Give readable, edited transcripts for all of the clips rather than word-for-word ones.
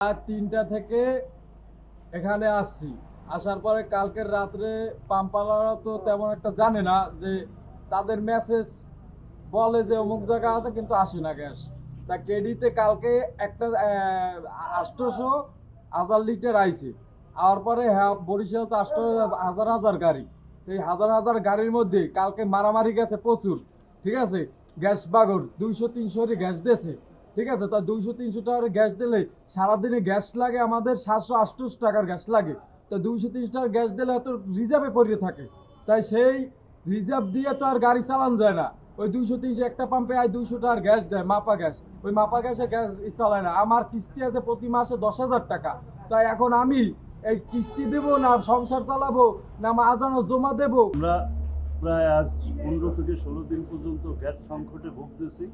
3টা থেকে এখানে আসছি। আসার পরে কালকের রাত্রে পাম্পালারা তো তেমন একটা জানে না যে তাদের মেসেজ বলে যে অমুক জায়গা আছে কিন্তু আসে না গ্যাস। তা কেডিতে কালকে একটা 800 লিটার আইছে। আর পরে হ্যাঁ বরিশাল তো 800 হাজার গাড়ি। এই হাজার হাজার গাড়ির মধ্যে কালকে মারামারি গেছে প্রচুর। ঠিক আছে, গ্যাস বাগর 200-300 গ্যাস দিয়েছে। ঠিক আছে, তা 200-300 টাকার গ্যাস দিলে সারাদিনে গ্যাস লাগে আমাদের 700-800 টাকার গ্যাস লাগে। তো 200-300 টাকার গ্যাস দিলে হয়তো রিজার্ভে পড়ে থাকে। তাই সেই রিজার্ভ দিয়ে তো আর গাড়ি চালানো যায় না। ওই 200-300 একটা পাম্পে 200 টাকার গ্যাস দেয়, মাপা গ্যাস। ওই মাপা গ্যাসে গ্যাস চালায় না। আমার কিস্তি আছে প্রতি মাসে 10,000 টাকা। তাই এখন আমি এই কিস্তি দেবো না সংসার চালাবো না আজানো জমা দেবো। আমরা প্রায় আজ 15 থেকে 16 দিন পর্যন্ত গ্যাস সংকটে ভুগতেছি।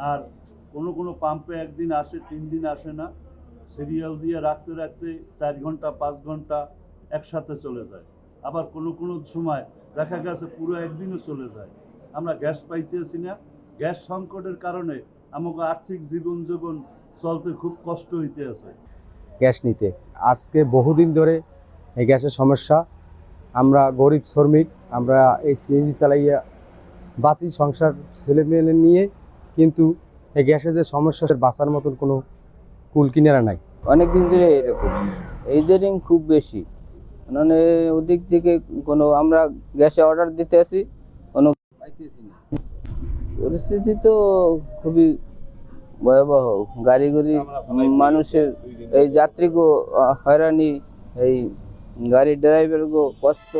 আর কোনো পাম্পে একদিন আসে, 3 দিন আসে না। সিরিয়াল দিয়ে রাখতে রাখতে 4 ঘন্টা 5 ঘন্টা একসাথে চলে যায়। আবার কোনো সময় দেখা গেছে পুরো একদিনও চলে যায়। আমরা গ্যাস পাইতেছি না। গ্যাস সংকটের কারণে আমাকে আর্থিক জীবন চলতে খুব কষ্ট হইতে আছে। গ্যাস নিতে আজকে বহুদিন ধরে এই গ্যাসের সমস্যা। আমরা গরিব শ্রমিক, আমরা এই সিএনজি চালাইয়া বাঁচি সংসার ছেলেমেয়ে নিয়ে, কিন্তু এই গ্যাসের যে সমস্যা বাঁচার মতন কোনো কুল কিনারা নাই। অনেকদিন ধরে এরকম এইদারিং খুব বেশি, মানে ওদিক থেকে কোনো আমরা গ্যাসে অর্ডার দিতে আসি কোনো পাইতেছি না। পরিস্থিতি তো খুবই ভয়াবহ। গাড়ি মানুষের এই যাত্রীগো হয়রানি, এই গাড়ির ড্রাইভারগো কষ্ট।